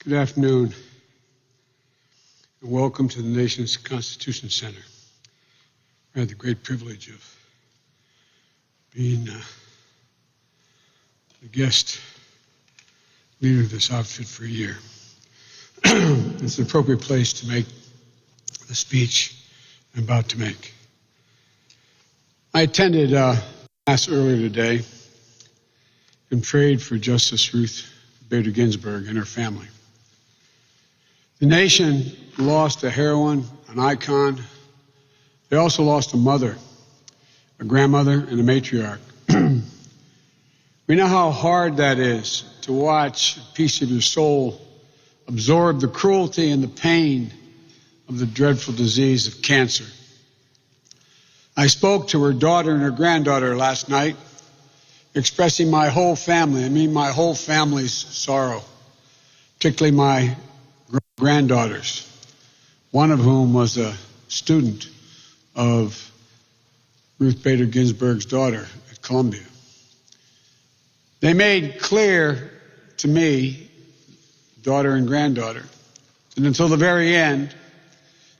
Good afternoon, and welcome to the nation's Constitution Center. I had the great privilege of being the guest leader of this outfit for a year. It's an appropriate place to make the speech I'm about to make. I attended Mass earlier today and prayed for Justice Ruth Bader Ginsburg and her family. The nation lost a heroine, an icon. They also lost a mother, a grandmother, and a matriarch. We know how hard that is to watch a piece of your soul absorb the cruelty and the pain of the dreadful disease of cancer. I spoke to her daughter and her granddaughter last night, expressing my whole family, my whole family's sorrow, particularly my granddaughters, one of whom was a student of Ruth Bader Ginsburg's daughter at Columbia. They made clear to me, daughter and granddaughter, that until the very end,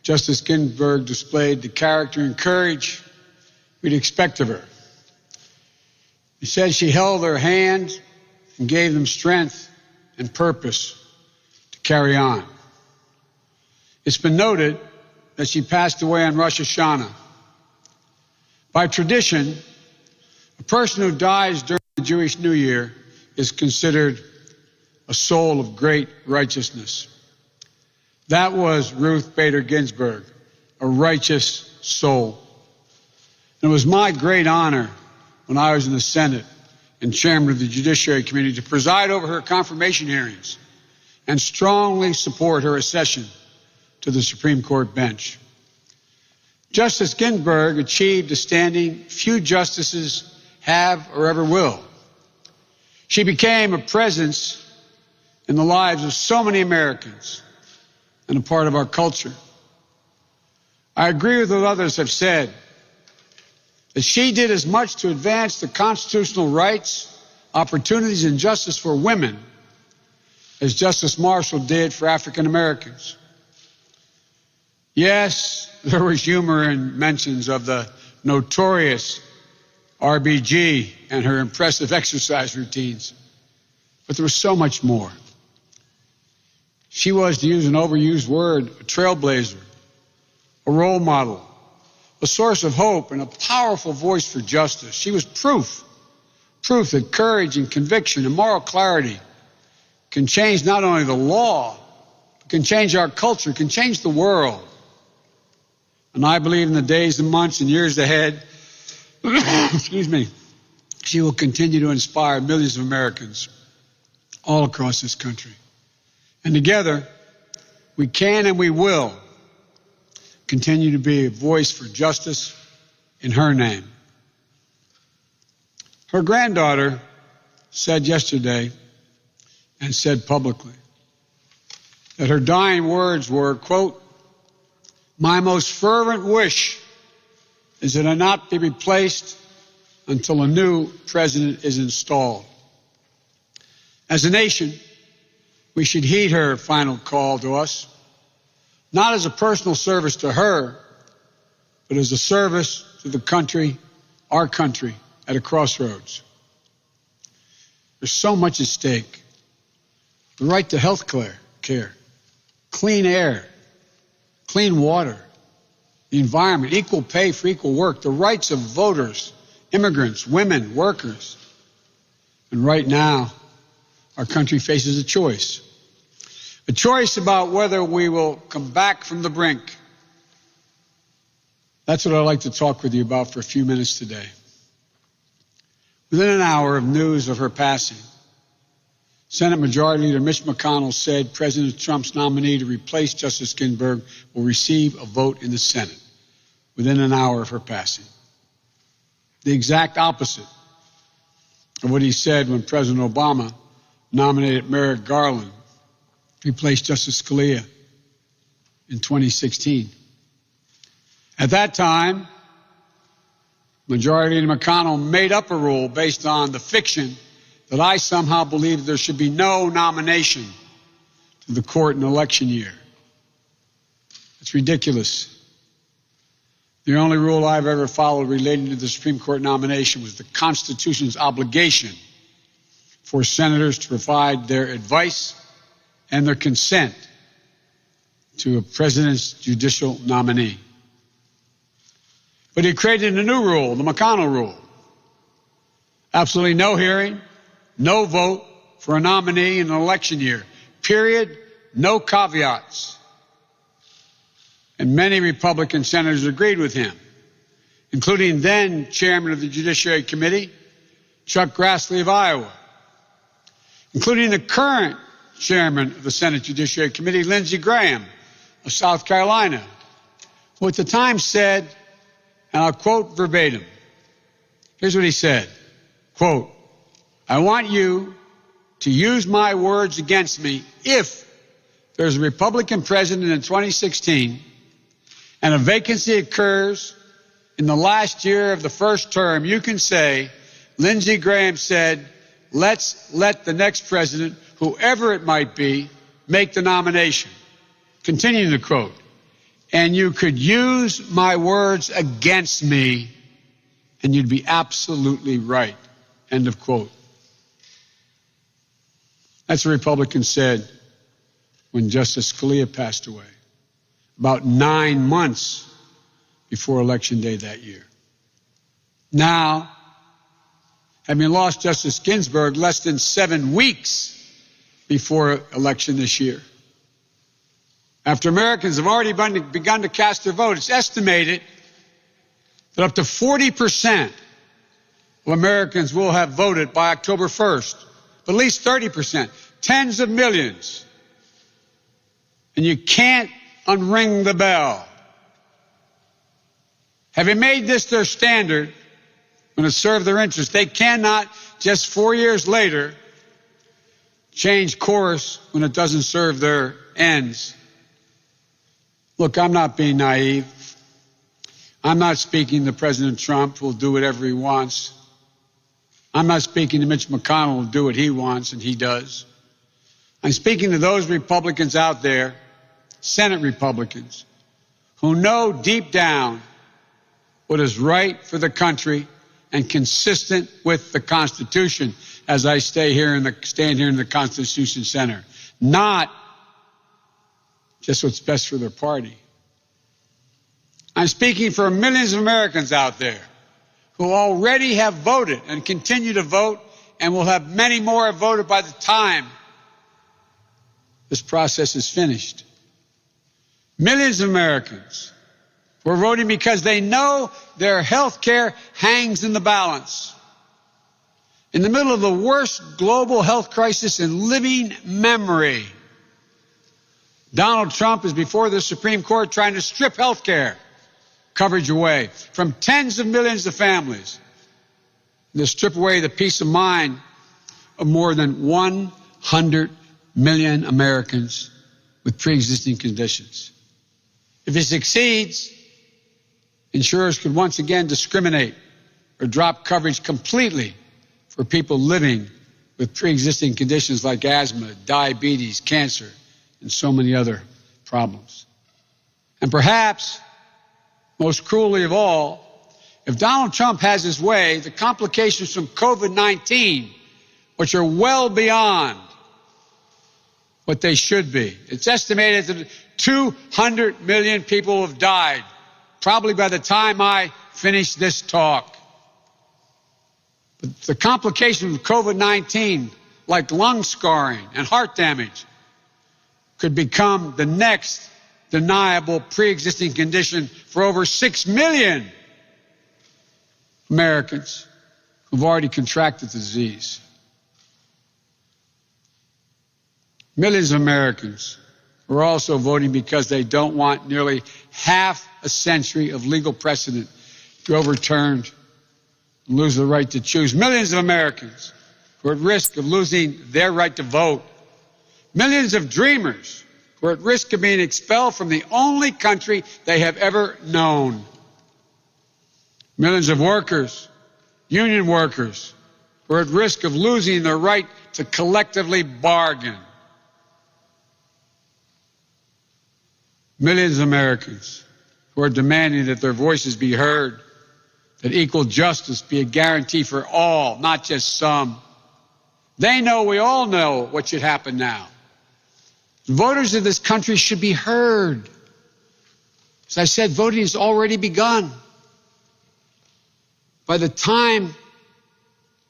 Justice Ginsburg displayed the character and courage we'd expect of her. He said she held their hand and gave them strength and purpose to carry on. It's been noted that she passed away on Rosh Hashanah. By tradition, a person who dies during the Jewish New Year is considered a soul of great righteousness. That was Ruth Bader Ginsburg, a righteous soul. And it was my great honor when I was in the Senate and chairman of the Judiciary Committee to preside over her confirmation hearings and strongly support her accession to the Supreme Court bench. Justice Ginsburg achieved a standing few justices have or ever will. She became a presence in the lives of so many Americans and a part of our culture. I agree with what others have said, that she did as much to advance the constitutional rights, opportunities, and justice for women as Justice Marshall did for African Americans. Yes, there was humor in mentions of the notorious RBG and her impressive exercise routines, but there was so much more. She was, to use an overused word, a trailblazer, a role model, a source of hope, and a powerful voice for justice. She was proof that courage and conviction and moral clarity can change not only the law, but can change our culture, can change the world. And I believe in the days and months and years ahead, she will continue to inspire millions of Americans all across this country. And together, we can and we will continue to be a voice for justice in her name. Her granddaughter said yesterday, and said publicly, that her dying words were, quote, "My most fervent wish is that I not be replaced until a new president is installed." As a nation, we should heed her final call to us, not as a personal service to her, but as a service to the country, our country, at a crossroads. There's so much at stake. The right to health care, clean air, clean water, the environment, equal pay for equal work, the rights of voters, immigrants, women, workers. And right now, our country faces a choice about whether we will come back from the brink. That's what I'd like to talk with you about for a few minutes today. Within an hour of news of her passing, Senate Majority Leader Mitch McConnell said President Trump's nominee to replace Justice Ginsburg will receive a vote in the Senate within an hour of her passing. The exact opposite of what he said when President Obama nominated Merrick Garland to replace Justice Scalia in 2016. At that time, Majority Leader McConnell made up a rule based on the fiction that I somehow believed there should be no nomination to of the court in an election year. It's ridiculous. The only rule I've ever followed relating to the Supreme Court nomination was the Constitution's obligation for senators to provide their advice and their consent to a president's judicial nominee. But he created a new rule, the McConnell rule. Absolutely no hearing, no vote for a nominee in an election year. Period. No caveats. And many Republican senators agreed with him, including then Chairman of the Judiciary Committee, Chuck Grassley of Iowa, including the current Chairman of the Senate Judiciary Committee, Lindsey Graham of South Carolina, who at the time said, and I'll quote verbatim, here's what he said, quote, "I want you to use my words against me if there's a Republican president in 2016 and a vacancy occurs in the last year of the first term, you can say, Lindsey Graham said, let's let the next president, whoever it might be, make the nomination." Continuing the quote, "And you could use my words against me, and you'd be absolutely right." End of quote. That's what Republicans said when Justice Scalia passed away, about 9 months before Election Day that year. Now, having lost Justice Ginsburg less than 7 weeks before election this year, after Americans have already begun to cast their vote, it's estimated that up to 40% of Americans will have voted by October 1st, but at least 30%, tens of millions. And you can't unring the bell. Having made this their standard, when it served their interests, they cannot, just 4 years later, change course when it doesn't serve their ends. Look, I'm not being naive. I'm not speaking to President Trump, who will do whatever he wants. I'm not speaking to Mitch McConnell, who will do what he wants, and he does. I'm speaking to those Republicans out there, Senate Republicans, who know deep down what is right for the country and consistent with the Constitution, as I stand here in the Constitution Center, not just what's best for their party. I'm speaking for millions of Americans out there who already have voted and continue to vote, and will have many more have voted by the time this process is finished. Millions of Americans who are voting because they know their health care hangs in the balance. In the middle of the worst global health crisis in living memory, Donald Trump is before the Supreme Court trying to strip health care coverage away from tens of millions of families, and to strip away the peace of mind of more than 100 million Americans with pre-existing conditions. If he succeeds, insurers could once again discriminate or drop coverage completely for people living with pre-existing conditions like asthma, diabetes, cancer, and so many other problems. And perhaps, most cruelly of all, if Donald Trump has his way, the complications from COVID-19, which are well beyond what they should be. It's estimated that 200 million people have died, probably by the time I finish this talk. But the complications of COVID-19, like lung scarring and heart damage, could become the next deniable pre-existing condition for over 6 million Americans who've already contracted the disease. Millions of Americans are also voting because they don't want nearly half a century of legal precedent to be overturned and lose the right to choose. Millions of Americans who are at risk of losing their right to vote. Millions of dreamers who are at risk of being expelled from the only country they have ever known. Millions of workers, union workers, who are at risk of losing their right to collectively bargain. Millions of Americans who are demanding that their voices be heard, that equal justice be a guarantee for all, not just some. They know, we all know what should happen now. Voters of this country should be heard. As I said, voting has already begun. By the time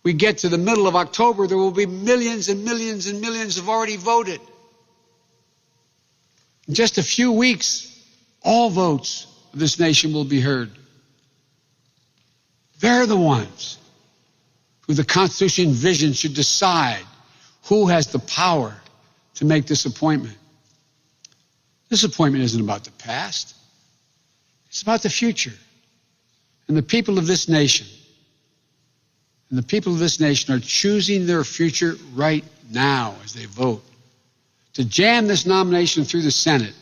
we get to the middle of October, there will be millions and millions and millions who have already voted. In just a few weeks, all votes of this nation will be heard. They're the ones who the Constitution envisions should decide who has the power to make this appointment. This appointment isn't about the past. It's about the future. And the people of this nation, are choosing their future right now as they vote. To jam this nomination through the Senate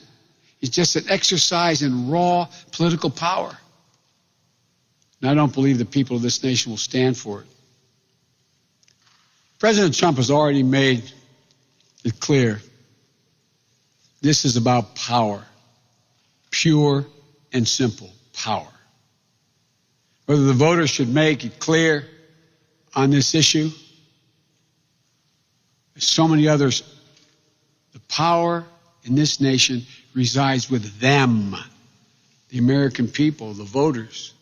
is just an exercise in raw political power. And I don't believe the people of this nation will stand for it. President Trump has already made it clear. This is about power. Pure and simple power. Whether the voters should make it clear on this issue, as so many others, the power in this nation resides with them, the American people, the voters.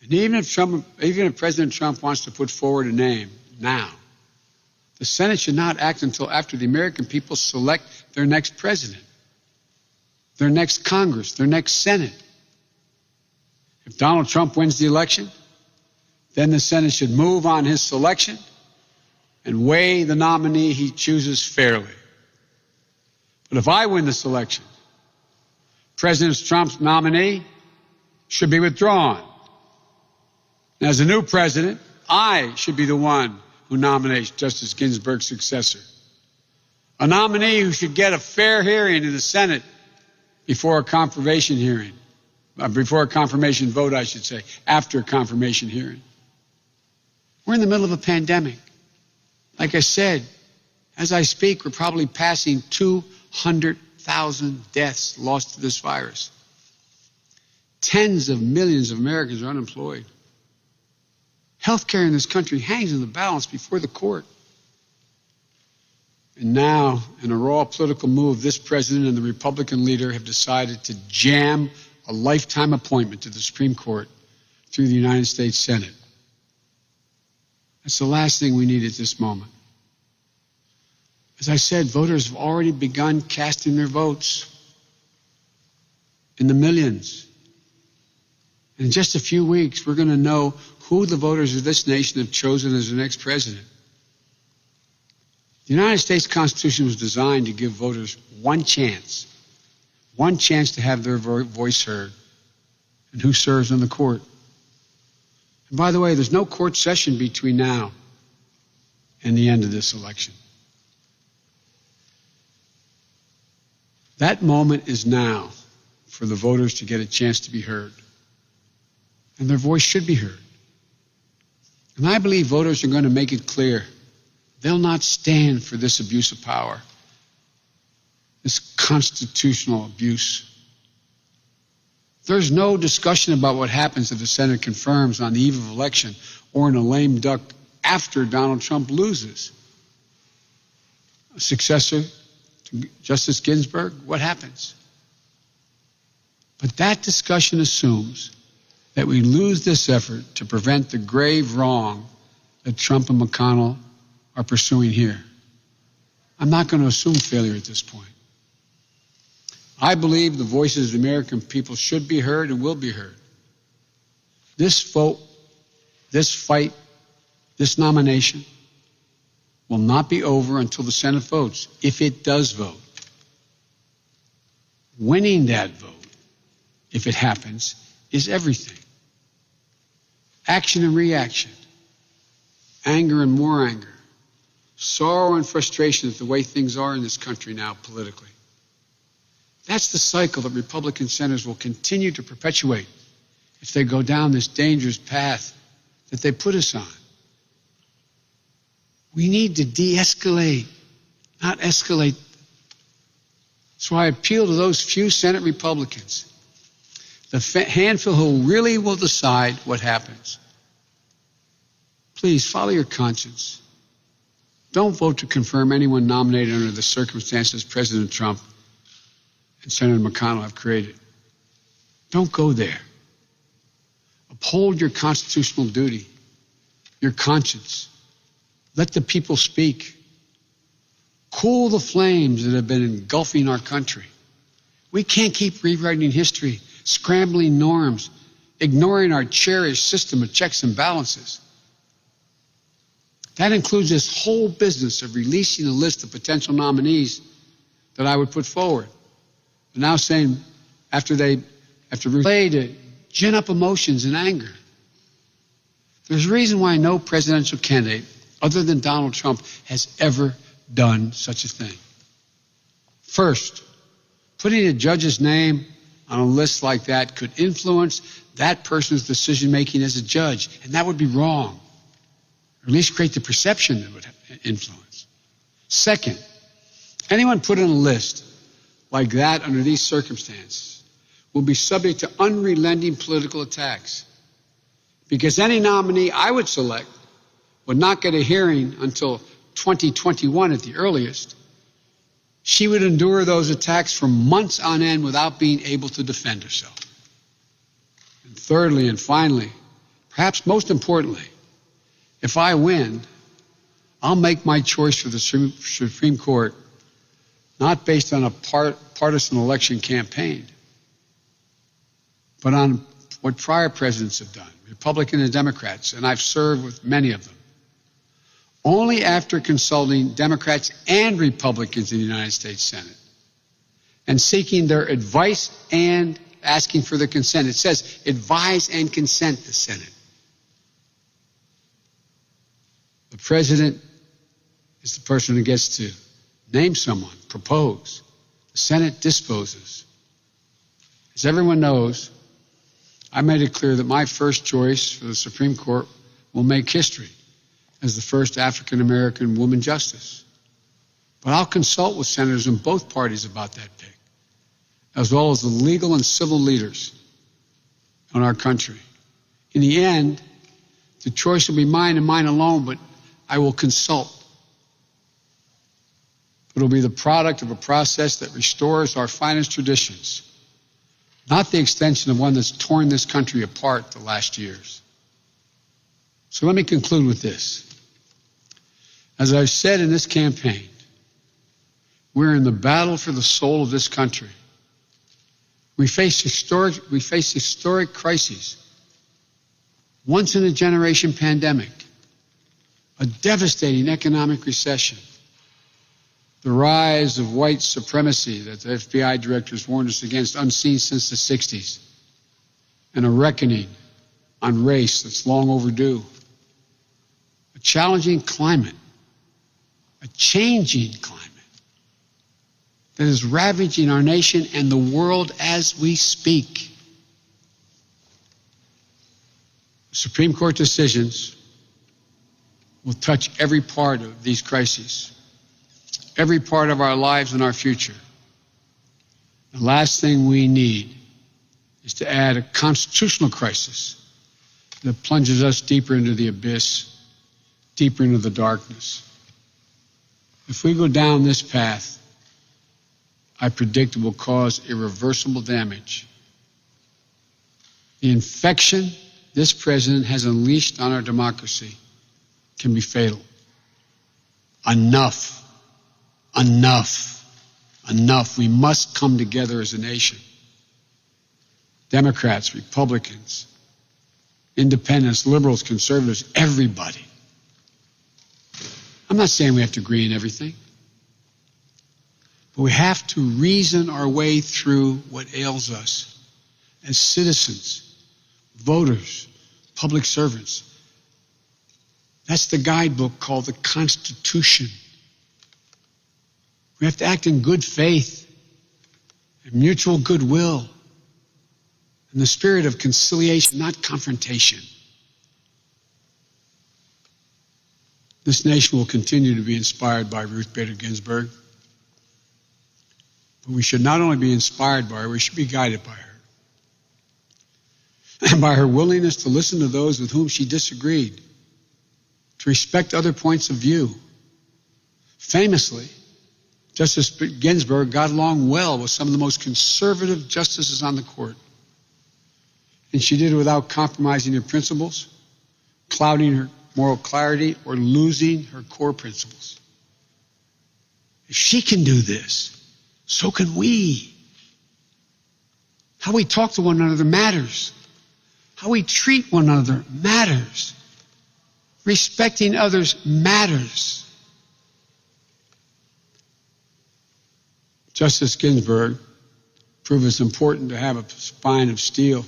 And even if President Trump wants to put forward a name now, the Senate should not act until after the American people select their next president, their next Congress, their next Senate. If Donald Trump wins the election, then the Senate should move on his selection and weigh the nominee he chooses fairly. But if I win this election, President Trump's nominee should be withdrawn. And as a new president, I should be the one who nominates Justice Ginsburg's successor. A nominee who should get a fair hearing in the Senate before a confirmation hearing. Before a confirmation vote, I should say, after a confirmation hearing. We're in the middle of a pandemic. Like I said, as I speak, we're probably passing 200,000 deaths lost to this virus. Tens of millions of Americans are unemployed. Healthcare in this country hangs in the balance before the court. And now, in a raw political move, this president and the Republican leader have decided to jam a lifetime appointment to the Supreme Court through the United States Senate. That's the last thing we need at this moment. As I said, voters have already begun casting their votes in the millions. And in just a few weeks, we're going to know who the voters of this nation have chosen as their next president. The United States Constitution was designed to give voters one chance to have their voice heard and who serves on the court. And by the way, there's no court session between now and the end of this election. That moment is now for the voters to get a chance to be heard. And their voice should be heard. And I believe voters are going to make it clear they'll not stand for this abuse of power, this constitutional abuse. There's no discussion about what happens if the Senate confirms on the eve of election or in a lame duck after Donald Trump loses. A successor to Justice Ginsburg, what happens? But that discussion assumes that we lose this effort to prevent the grave wrong that Trump and McConnell are pursuing here. I'm not going to assume failure at this point. I believe the voices of the American people should be heard and will be heard. This vote, this fight, this nomination will not be over until the Senate votes, if it does vote. Winning that vote, if it happens, is everything. Action and reaction, anger and more anger, sorrow and frustration at the way things are in this country now politically. That's the cycle that Republican senators will continue to perpetuate if they go down this dangerous path that they put us on. We need to de-escalate, not escalate. So I appeal to those few Senate Republicans, the handful who really will decide what happens. Please follow your conscience. Don't vote to confirm anyone nominated under the circumstances President Trump and Senator McConnell have created. Don't go there. Uphold your constitutional duty, your conscience. Let the people speak. Cool the flames that have been engulfing our country. We can't keep rewriting history, scrambling norms, ignoring our cherished system of checks and balances. That includes this whole business of releasing a list of potential nominees that I would put forward. But now saying, after Ruth to gin up emotions and anger. There's a reason why no presidential candidate other than Donald Trump has ever done such a thing. First, putting a judge's name on a list like that could influence that person's decision-making as a judge, and that would be wrong, or at least create the perception that would influence. Second, anyone put on a list like that under these circumstances will be subject to unrelenting political attacks, because any nominee I would select would not get a hearing until 2021 at the earliest. She would endure those attacks for months on end without being able to defend herself. And thirdly and finally, perhaps most importantly, if I win, I'll make my choice for the Supreme Court not based on a partisan election campaign, but on what prior presidents have done, Republican and Democrats, and I've served with many of them. Only after consulting Democrats and Republicans in the United States Senate and seeking their advice and asking for their consent. It says advise and consent the Senate. The president is the person who gets to name someone, propose. The Senate disposes. As everyone knows, I made it clear that my first choice for the Supreme Court will make history as the first African-American woman justice. But I'll consult with senators in both parties about that pick, as well as the legal and civil leaders in our country. In the end, the choice will be mine and mine alone, but I will consult. It will be the product of a process that restores our finest traditions, not the extension of one that's torn this country apart the last years. So let me conclude with this. As I've said in this campaign, we're in the battle for the soul of this country. We face historic crises, once in a generation pandemic, a devastating economic recession, the rise of white supremacy that the FBI directors warned us against, unseen since the 60s, and a reckoning on race that's long overdue, a challenging climate, a changing climate that is ravaging our nation and the world as we speak. Supreme Court decisions will touch every part of these crises, every part of our lives and our future. The last thing we need is to add a constitutional crisis that plunges us deeper into the abyss, deeper into the darkness. If we go down this path, I predict it will cause irreversible damage. The infection this president has unleashed on our democracy can be fatal. Enough. Enough. Enough. We must come together as a nation. Democrats, Republicans, independents, liberals, conservatives, everybody. I'm not saying we have to agree on everything, but we have to reason our way through what ails us as citizens, voters, public servants. That's the guidebook called the Constitution. We have to act in good faith and mutual goodwill in the spirit of conciliation, not confrontation. This nation will continue to be inspired by Ruth Bader Ginsburg. But we should not only be inspired by her, we should be guided by her. And by her willingness to listen to those with whom she disagreed, to respect other points of view. Famously, Justice Ginsburg got along well with some of the most conservative justices on the court. And she did it without compromising her principles, clouding her moral clarity, or losing her core principles. If she can do this, so can we. How we talk to one another matters. How we treat one another matters. Respecting others matters. Justice Ginsburg proved it's important to have a spine of steel,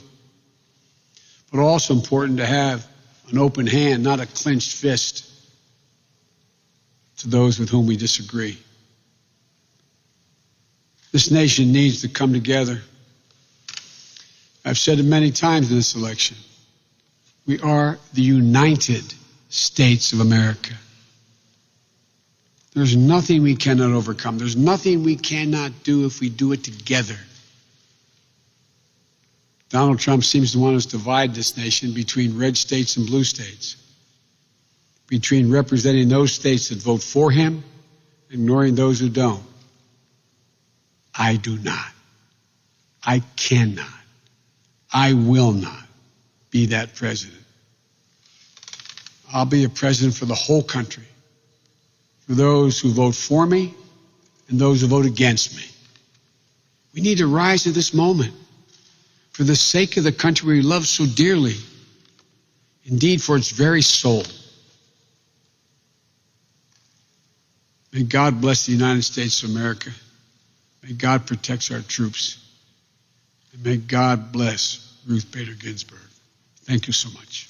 but also important to have an open hand, not a clenched fist, to those with whom we disagree. This nation needs to come together. I've said it many times in this election. We are the United States of America. There's nothing we cannot overcome. There's nothing we cannot do if we do it together. Donald Trump seems to want us to divide this nation between red states and blue states, between representing those states that vote for him, ignoring those who don't. I do not. I cannot. I will not be that president. I'll be a president for the whole country, for those who vote for me and those who vote against me. We need to rise to this moment for the sake of the country we love so dearly, indeed for its very soul. May God bless the United States of America. May God protect our troops. And may God bless Ruth Bader Ginsburg. Thank you so much.